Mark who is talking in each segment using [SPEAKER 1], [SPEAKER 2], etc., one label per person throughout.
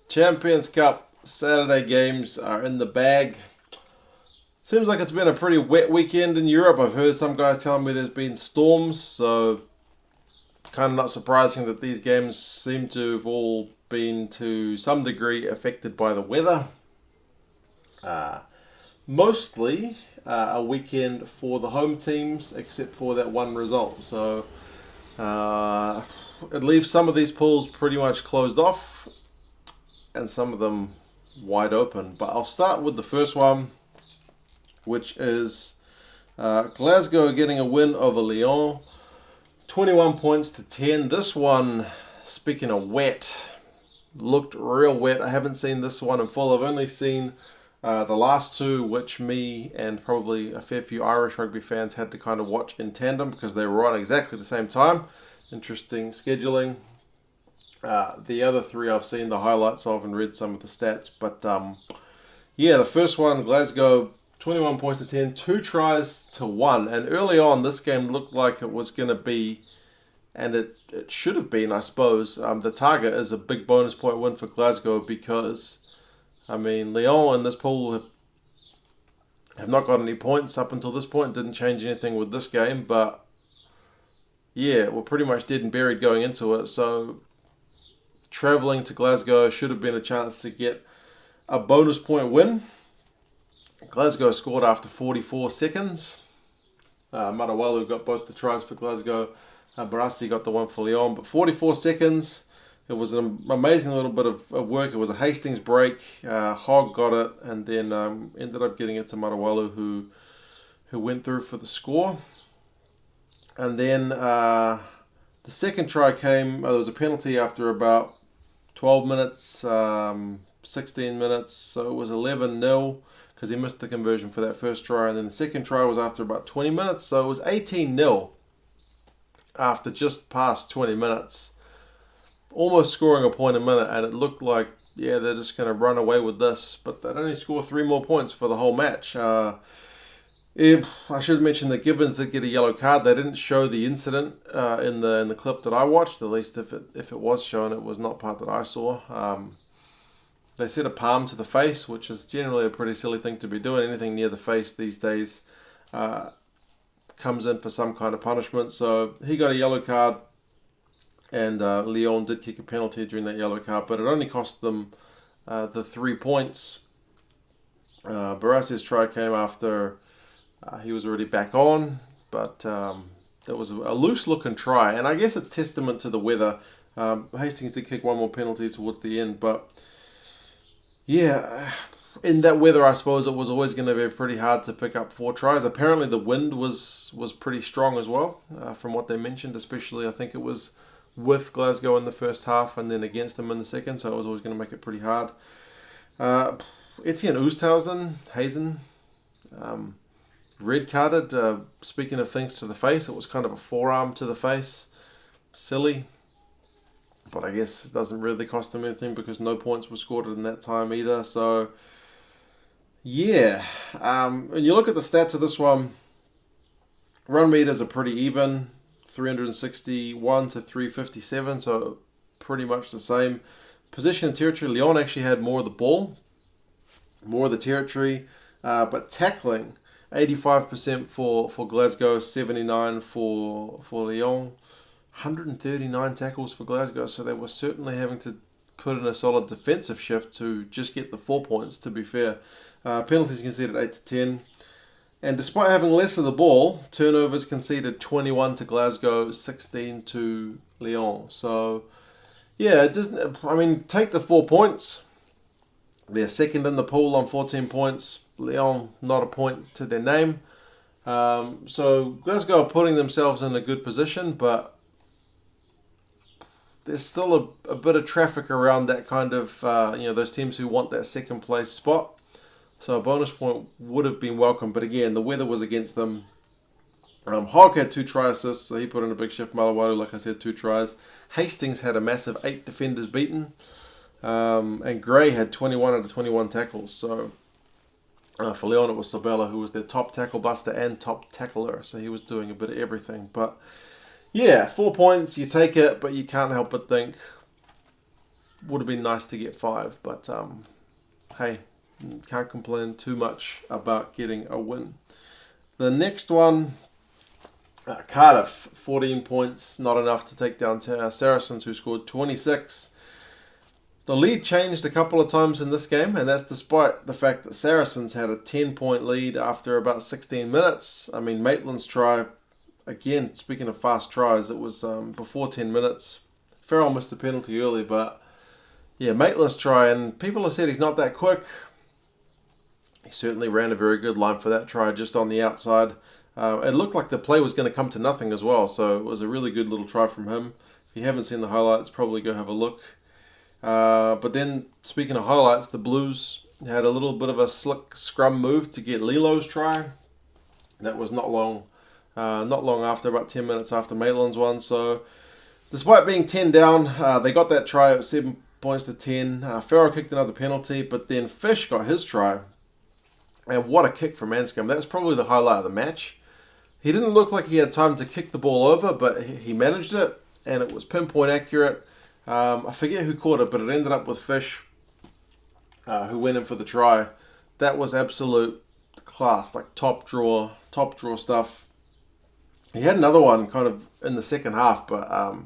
[SPEAKER 1] Champions Cup Saturday games are in the bag. Seems like it's been a pretty wet weekend in Europe. I've heard some guys telling me there's been storms, so kind of not surprising that these games seem to have all been to some degree affected by the weather. Mostly a weekend for the home teams, except for that one result. So it leaves some of these pools pretty much closed off, and some of them wide open. But I'll start with the first one, which is Glasgow getting a win over Lyon, 21 points to 10. This one, speaking of wet, looked real wet. I haven't seen this one in full. I've only seen the last two, which me and probably a fair few Irish rugby fans had to kind of watch in tandem because they were on exactly the same time. Interesting scheduling. The other three I've seen the highlights of and read some of the stats. But yeah, the first one, Glasgow, 21 points to 10, 2 tries to 1. And early on, this game looked like it was going to be, and it should have been, I suppose, the target is a big bonus point win for Glasgow because, I mean, Lyon in this pool have not got any points up until this point. Didn't change anything with this game, but yeah, we're pretty much dead and buried going into it. So travelling to Glasgow should have been a chance to get a bonus point win. Glasgow scored after 44 seconds. Matawalu got both the tries for Glasgow. Barassi got the one for Lyon. But 44 seconds, it was an amazing little bit of work. It was a Hastings break. Hogg got it and then ended up getting it to Matawalu, who went through for the score. And then the second try came, there was a penalty after about 12 minutes, 16 minutes. So it was 11-0. Because he missed the conversion for that first try. And then the second try was after about 20 minutes. So it was 18-0 after just past 20 minutes. Almost scoring a point a minute. And it looked like, yeah, they're just going to run away with this. But they'd only score 3 more points for the whole match. I should mention that Gibbons did get a yellow card. They didn't show the incident in the clip that I watched. At least if it was shown, it was not part that I saw. They set a palm to the face, which is generally a pretty silly thing to be doing. Anything near the face these days comes in for some kind of punishment. So he got a yellow card, and Lyon did kick a penalty during that yellow card, but it only cost them the 3 points. Barassi's try came after he was already back on, but that was a loose-looking try, and I guess it's testament to the weather. Hastings did kick one more penalty towards the end, but yeah, in that weather, I suppose it was always going to be pretty hard to pick up 4 tries. Apparently, the wind was pretty strong as well, from what they mentioned. Especially, I think it was with Glasgow in the first half and then against them in the second, so it was always going to make it pretty hard. Etienne Oosthuizen, Hazen, red carded. Speaking of things to the face, it was kind of a forearm to the face. Silly. But I guess it doesn't really cost them anything because no points were scored in that time either. So, yeah. When you look at the stats of this one, run meters are pretty even. 361 to 357, so pretty much the same. Position and territory, Lyon actually had more of the ball, more of the territory. But tackling, 85% for Glasgow, 79 for Lyon. 139 tackles for Glasgow, so they were certainly having to put in a solid defensive shift to just get the 4 points, to be fair. Penalties conceded 8 to 10. And despite having less of the ball, turnovers conceded 21 to Glasgow, 16 to Lyon. So, yeah, it doesn't, I mean, take the 4 points. They're second in the pool on 14 points. Lyon, not a point to their name. So Glasgow are putting themselves in a good position, but there's still a bit of traffic around that kind of, those teams who want that second place spot. So a bonus point would have been welcome. But again, the weather was against them. Hogg had 2 try assists, so he put in a big shift. Matawalu, like I said, 2 tries. Hastings had a massive 8 defenders beaten. And Gray had 21 out of 21 tackles. So for Lyon, it was Sabella, who was their top tackle buster and top tackler. So he was doing a bit of everything. But yeah, 4 points, you take it, but you can't help but think would have been nice to get 5, but hey, can't complain too much about getting a win. The next one, Cardiff, 14 points, not enough to take down Saracens, who scored 26. The lead changed a couple of times in this game, and that's despite the fact that Saracens had a 10-point lead after about 16 minutes. I mean, Maitland's try, again, speaking of fast tries, it was before 10 minutes. Farrell missed a penalty early, but yeah, Maitland's try, and people have said he's not that quick. He certainly ran a very good line for that try, just on the outside. It looked like the play was going to come to nothing as well, so it was a really good little try from him. If you haven't seen the highlights, probably go have a look. But then, speaking of highlights, the Blues had a little bit of a slick scrum move to get Lilo's try. That was not long after, about 10 minutes after Maitland's one. So, despite being 10 down, they got that try at 7 points to 10. Farrell kicked another penalty, but then Fish got his try. And what a kick from Anscombe. That's probably the highlight of the match. He didn't look like he had time to kick the ball over, but he managed it, and it was pinpoint accurate. I forget who caught it, but it ended up with Fish, who went in for the try. That was absolute class, like top draw stuff. He had another one kind of in the second half, but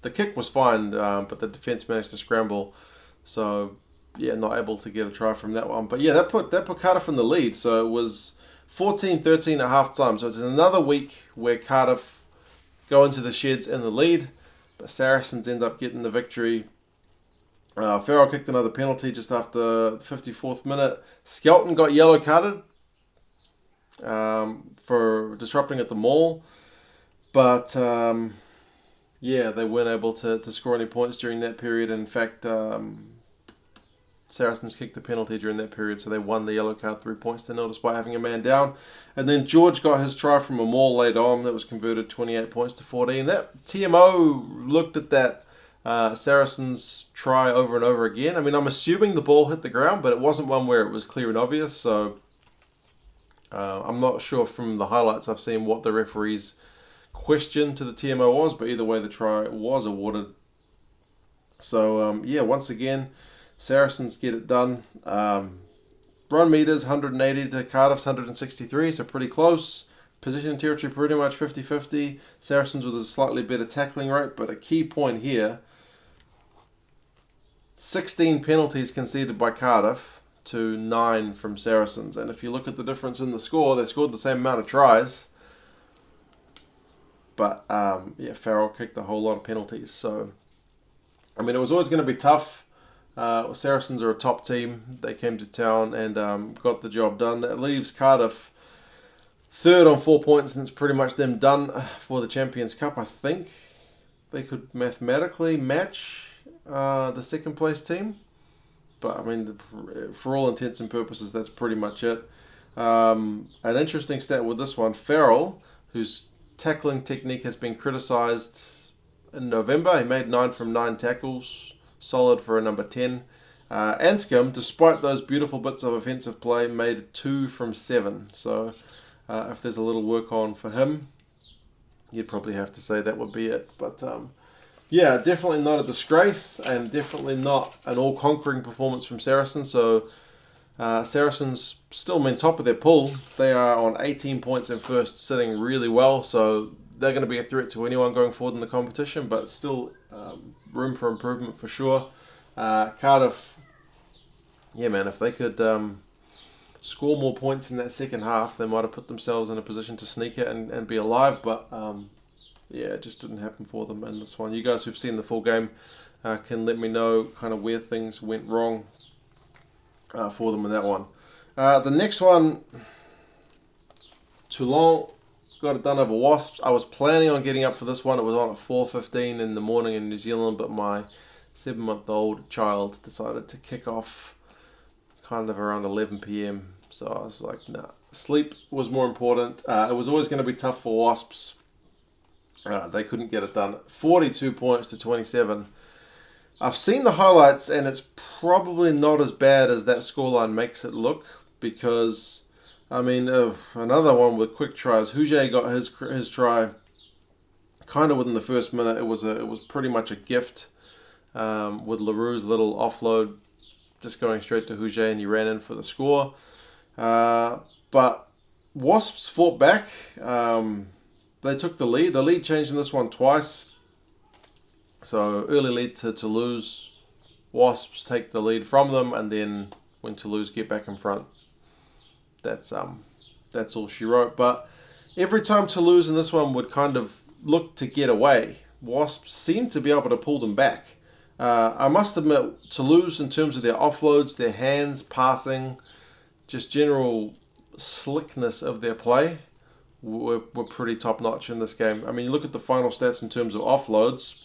[SPEAKER 1] the kick was fine, but the defence managed to scramble. So, yeah, not able to get a try from that one. But yeah, that put Cardiff in the lead. So it was 14-13 at half time. So it's another week where Cardiff go into the sheds in the lead, but Saracens end up getting the victory. Farrell kicked another penalty just after the 54th minute. Skelton got yellow carded for disrupting at the maul. But yeah, they weren't able to score any points during that period. In fact, Saracens kicked the penalty during that period, so they won the yellow card 3 points to 0 despite having a man down. And then George got his try from a maul later on that was converted 28 points to 14. That TMO looked at that Saracens try over and over again. I mean, I'm assuming the ball hit the ground, but it wasn't one where it was clear and obvious, so I'm not sure from the highlights I've seen what the referee's question to the TMO was, but either way the try was awarded. So, yeah, once again, Saracens get it done. Run meters 180 to Cardiff's 163, so pretty close. Position and territory pretty much 50-50. Saracens with a slightly better tackling rate, but a key point here, 16 penalties conceded by Cardiff to 9 from Saracens. And if you look at the difference in the score, they scored the same amount of tries. But, yeah, Farrell kicked a whole lot of penalties. So, I mean, it was always going to be tough. Saracens are a top team. They came to town and got the job done. That leaves Cardiff third on 4 points, and it's pretty much them done for the Champions Cup. I think they could mathematically match the second place team. But, I mean, for all intents and purposes, that's pretty much it. An interesting stat with this one, Farrell, whose tackling technique has been criticised in November. He made 9 from 9 tackles. Solid for a number 10. Anscombe, despite those beautiful bits of offensive play, made 2 from 7. So if there's a little work on for him, you'd probably have to say that would be it. But yeah, definitely not a disgrace, and definitely not an all-conquering performance from Saracens. So Saracens still mean top of their pool. They are on 18 points in first, sitting really well. So they're going to be a threat to anyone going forward in the competition, but still room for improvement for sure. Cardiff, yeah, man, if they could score more points in that second half, they might have put themselves in a position to sneak it and be alive, but yeah, it just didn't happen for them in this one. You guys who've seen the full game can let me know kind of where things went wrong for them in that one. The next one, Toulon got it done over Wasps. I was planning on getting up for this one. It was on at 4:15 in the morning in New Zealand, but my 7-month-old child decided to kick off kind of around 11 p.m. So I was like, nah. Sleep was more important. It was always going to be tough for Wasps. They couldn't get it done. 42 points to 27. I've seen the highlights, and it's probably not as bad as that scoreline makes it look, because I mean, another one with quick tries. Huget got his try kind of within the first minute. It was pretty much a gift. with Leroux's little offload just going straight to Huget, and he ran in for the score. But Wasps fought back. They took the lead. The lead changed in this one twice. So early lead to Toulouse. Wasps take the lead from them, and then when Toulouse get back in front, that's all she wrote. But every time Toulouse in this one would kind of look to get away, Wasps seemed to be able to pull them back. I must admit, Toulouse, in terms of their offloads, their hands, passing, just general slickness of their play, were pretty top-notch in this game. I mean, you look at the final stats in terms of offloads.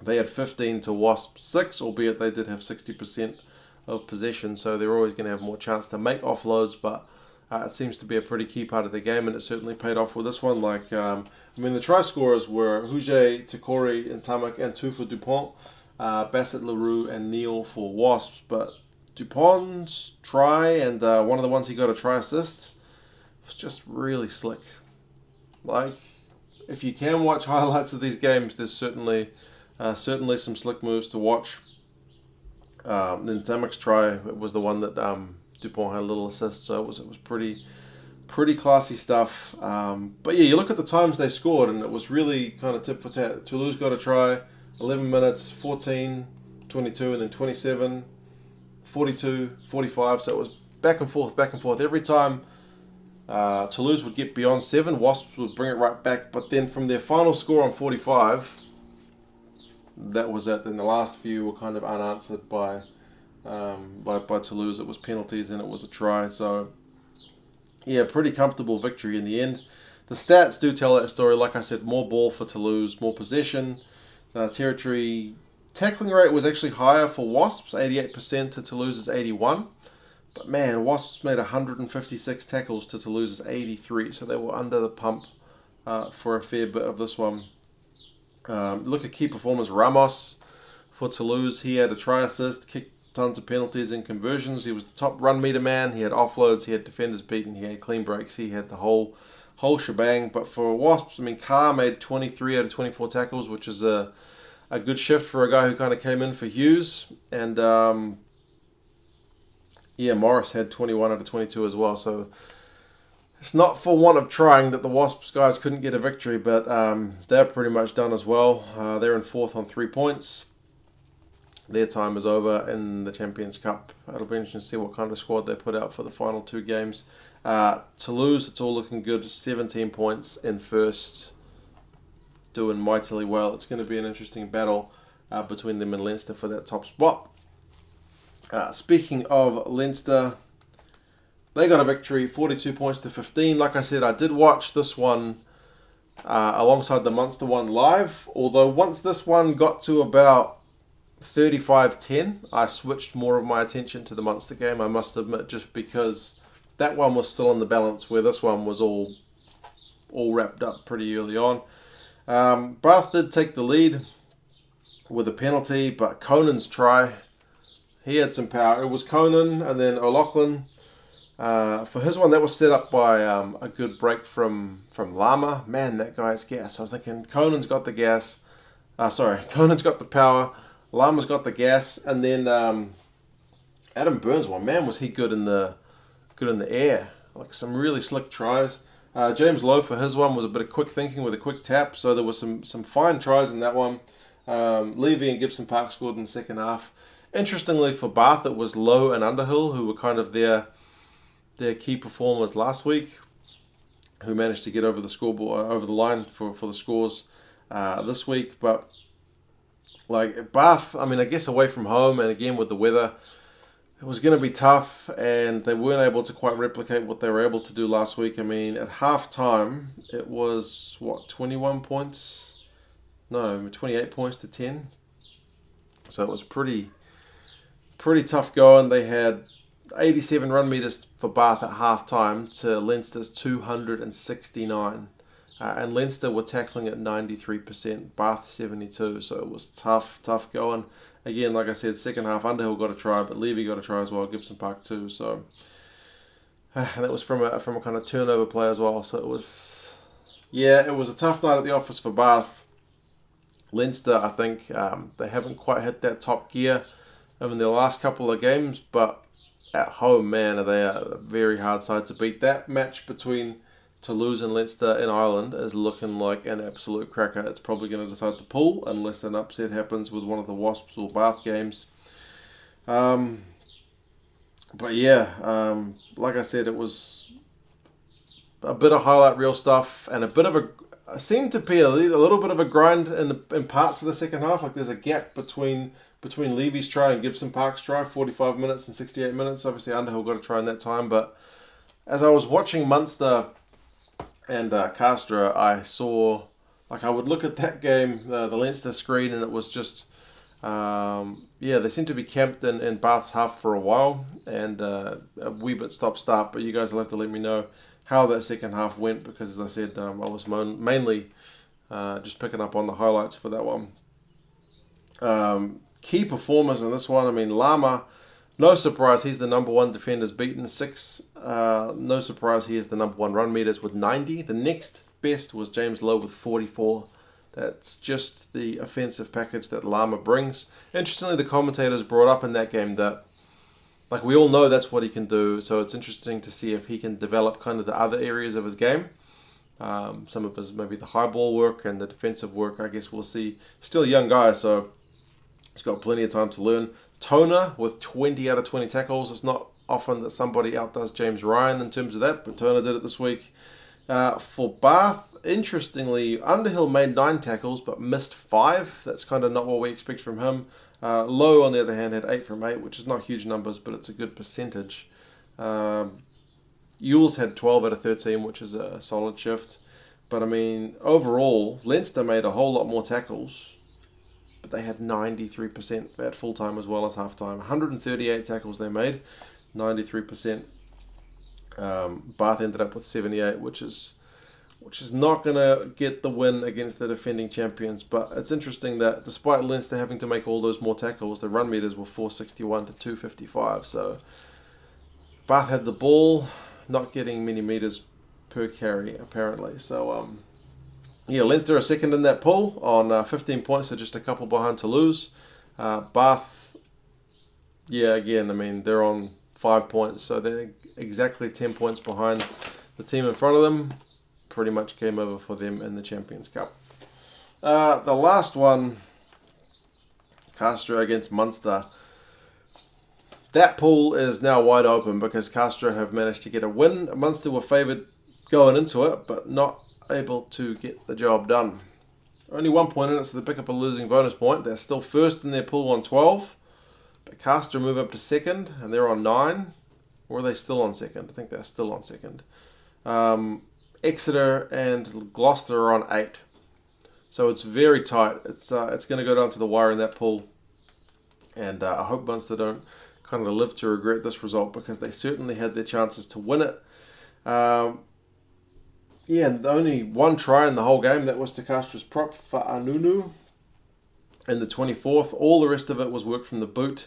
[SPEAKER 1] They had 15 to Wasps 6, albeit they did have 60% of possession, so they're always going to have more chance to make offloads, but it seems to be a pretty key part of the game, and it certainly paid off with this one. The try scorers were Huget, Tekori, Ntamak, and two for Dupont, Bassett, Leroux, and Neal for Wasps, but Dupont's try, and one of the ones he got a try assist, was just really slick. If you can watch highlights of these games, there's certainly some slick moves to watch. Then Ntamak's try was the one that Dupont had a little assist, so it was pretty classy stuff. But yeah, you look at the times they scored, and it was really kind of tit for tat. Toulouse got a try, 11 minutes, 14, 22, and then 27, 42, 45. So it was back and forth. Every time Toulouse would get beyond 7, Wasps would bring it right back. But then from their final score on 45, that was it. Then the last few were kind of unanswered by Toulouse. It was penalties and it was a try. So yeah, pretty comfortable victory in the end. The stats do tell that story. Like I said, more ball for Toulouse, more possession. Territory tackling rate was actually higher for Wasps, 88% to Toulouse's 81. But man, Wasps made 156 tackles to Toulouse's 83, so they were under the pump for a fair bit of this one. Look at key performers. Ramos for Toulouse, he had a try assist, kicked tons of penalties and conversions. He was the top run meter man. He had offloads, he had defenders beaten, he had clean breaks, he had the whole shebang. But for Wasps, Carr made 23 out of 24 tackles, which is a good shift for a guy who kind of came in for Hughes. And Morris had 21 out of 22 as well. So it's not for want of trying that the Wasps guys couldn't get a victory, but they're pretty much done as well. They're in 4th on 3 points. Their time is over in the Champions Cup. It'll be interesting to see what kind of squad they put out for the final 2 games. Toulouse, it's all looking good. 17 points in first, doing mightily well. It's going to be an interesting battle between them and Leinster for that top spot. Speaking of Leinster, they got a victory, 42 points to 15. Like I said, I did watch this one alongside the Munster one live, although once this one got to about 35-10, I switched more of my attention to the Munster game, I must admit, just because that one was still in the balance where this one was all wrapped up pretty early on. Bath did take the lead with a penalty, but Conan's try, he had some power. It was Conan and then O'Loughlin. For his one, that was set up by a good break from Lama. Man, that guy's gas. I was thinking Conan's got the gas. Conan's got the power. Lama's got the gas. And then Adam Burns one. Man, was he good in the air. Like some really slick tries. James Lowe for his one was a bit of quick thinking with a quick tap. So there was some fine tries in that one. Levy and Gibson Park scored in the second half. Interestingly, for Bath, it was Lowe and Underhill who were kind of their key performers last week, who managed to get over the scoreboard, over the line for the scores this week. But like Bath, I mean, I guess away from home and again with the weather, it was going to be tough, and they weren't able to quite replicate what they were able to do last week. I mean, at half time, it was 28 points to 10. So it was pretty tough going. They had 87 run meters for Bath at half time to Leinster's 269. And Leinster were tackling at 93%, Bath 72. So it was tough going. Again, like I said, second half, Underhill got a try, but Levy got a try as well, Gibson Park too. So that was from a kind of turnover play as well. So it was a tough night at the office for Bath. Leinster, I think they haven't quite hit that top gear in their last couple of games, but at home, man, they are a very hard side to beat. That match between Toulouse and Leinster in Ireland is looking like an absolute cracker. It's probably going to decide the pool unless an upset happens with one of the Wasps or Bath games. But yeah, like I said, it was a bit of highlight reel stuff and a bit of seemed to be a little bit of a grind in parts of the second half. Like there's a gap between Levy's try and Gibson Park's try, 45 minutes and 68 minutes. Obviously Underhill got a try in that time, but as I was watching Munster and Castres, I saw, like, I would look at that game, the Leinster screen, and it was just, they seemed to be camped in Bath's half for a while, and a wee bit stop-start, but you guys will have to let me know how that second half went, because as I said, I was mainly just picking up on the highlights for that one. Key performers in this one, I mean, Lama, no surprise, he's the number one defenders beaten, 6. No surprise, he is the number one run meters with 90. The next best was James Lowe with 44. That's just the offensive package that Lama brings. Interestingly, the commentators brought up in that game that, like, we all know that's what he can do, so it's interesting to see if he can develop kind of the other areas of his game. Some of his, maybe the high ball work and the defensive work, I guess we'll see. Still a young guy, so he's got plenty of time to learn. Toner with 20 out of 20 tackles. It's not often that somebody outdoes James Ryan in terms of that, but Toner did it this week. For Bath, interestingly, Underhill made 9 tackles but missed 5. That's kind of not what we expect from him. Lowe, on the other hand, had 8 from 8, which is not huge numbers, but it's a good percentage. Ewells had 12 out of 13, which is a solid shift. But I mean, overall, Leinster made a whole lot more tackles, but they had 93% at full time as well as half time. 138 tackles they made, 93%. Bath ended up with 78, which is not going to get the win against the defending champions. But it's interesting that despite Leinster having to make all those more tackles, the run meters were 461 to 255. So Bath had the ball, not getting many meters per carry apparently. So Leinster are second in that pool on 15 points, so just a couple behind Toulouse. Bath, again, I mean, they're on 5 points, so they're exactly 10 points behind the team in front of them. Pretty much game over for them in the Champions Cup. The last one, Castres against Munster. That pool is now wide open because Castres have managed to get a win. Munster were favoured going into it, but not able to get the job done. Only 1 point in it, so they pick up a losing bonus point. They're still first in their pool on 12. But Castres move up to second, and they're on 9. Or are they still on second? I think they're still on second. Exeter and Gloucester are on 8. So it's very tight. It's going to go down to the wire in that pool. And I hope Munster don't kind of live to regret this result, because they certainly had their chances to win it. Only 1 try in the whole game. That was to Castres' prop for Anunu in the 24th. All the rest of it was work from the boot.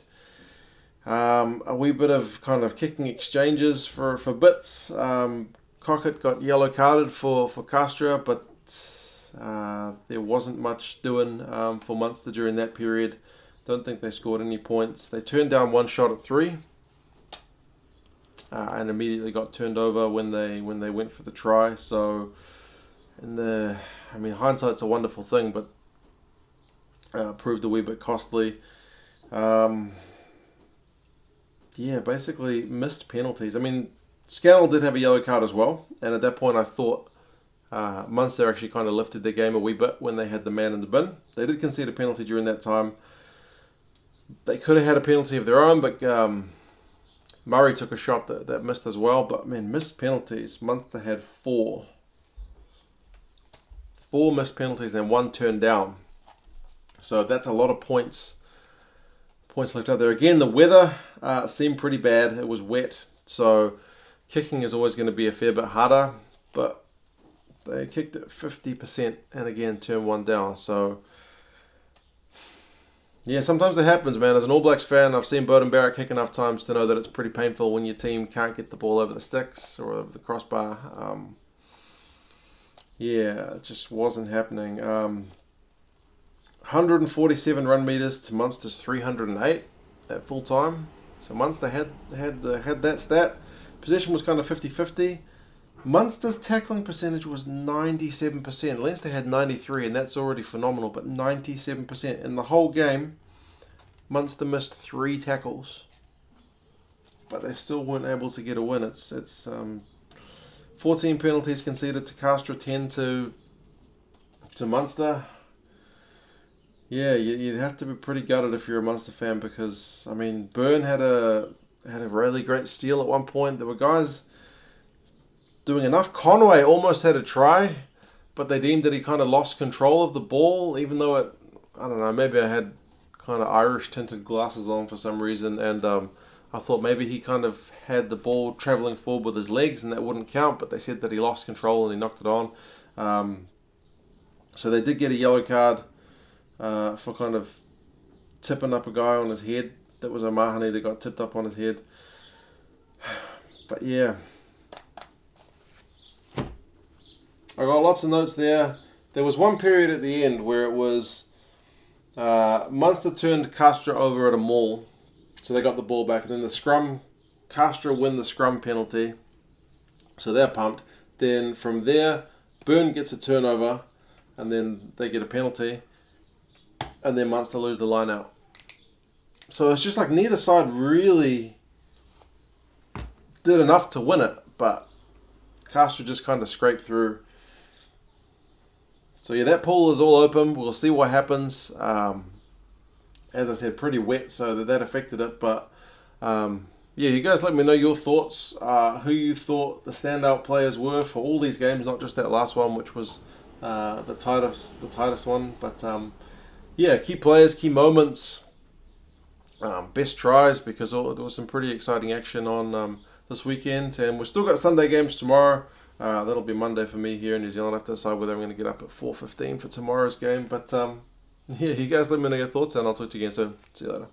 [SPEAKER 1] A wee bit of kind of kicking exchanges for bits. Cockett got yellow carded for Castres, but there wasn't much doing for Munster during that period. Don't think they scored any points. They turned down 1 shot at 3. And immediately got turned over when they went for the try. So, hindsight's a wonderful thing, but proved a wee bit costly. Basically missed penalties. I mean, Scannell did have a yellow card as well, and at that point I thought Munster actually kind of lifted their game a wee bit when they had the man in the bin. They did concede a penalty during that time. They could have had a penalty of their own, but Murray took a shot that missed as well. But man, missed penalties. Munster had 4. 4 missed penalties and 1 turned down. So that's a lot of points left out there. Again, the weather seemed pretty bad. It was wet, so kicking is always going to be a fair bit harder. But they kicked it 50% and again turned 1 down. So yeah, sometimes it happens, man. As an All Blacks fan, I've seen Beauden Barrett kick enough times to know that it's pretty painful when your team can't get the ball over the sticks or over the crossbar. It just wasn't happening. 147 run meters to Munster's 308 at full time. So Munster had that stat. Possession was kind of 50-50. Munster's tackling percentage was 97%. Leinster had 93, and that's already phenomenal, but 97%. In the whole game, Munster missed 3 tackles, but they still weren't able to get a win. It's 14 penalties conceded to Castres, 10 to Munster. Yeah, you'd have to be pretty gutted if you're a Munster fan, because I mean, Byrne had a really great steal at one point. There were guys doing enough. Conway almost had a try, but they deemed that he kind of lost control of the ball, even though I don't know, maybe I had kind of Irish tinted glasses on for some reason, and I thought maybe he kind of had the ball travelling forward with his legs and that wouldn't count, but they said that he lost control and he knocked it on. So they did get a yellow card for kind of tipping up a guy on his head. That was O'Mahony that got tipped up on his head. But yeah, I got lots of notes there. There was one period at the end where it was Munster turned Castres over at a maul, so they got the ball back, and then the scrum, Castres win the scrum penalty, so they're pumped. Then from there, Byrne gets a turnover, and then they get a penalty, and then Munster lose the line out. So it's just like neither side really did enough to win it, but Castres just kind of scraped through. So yeah, that pool is all open. We'll see what happens. As I said, pretty wet, so that affected it. But yeah, you guys let me know your thoughts. Who you thought the standout players were for all these games, not just that last one, which was the tightest one. But yeah, key players, key moments, best tries, because there was some pretty exciting action on this weekend, and we've still got Sunday games tomorrow. That'll be Monday for me here in New Zealand. I have to decide whether I'm going to get up at 4:15 for tomorrow's game. But yeah, you guys let me know your thoughts, and I'll talk to you again soon. See you later.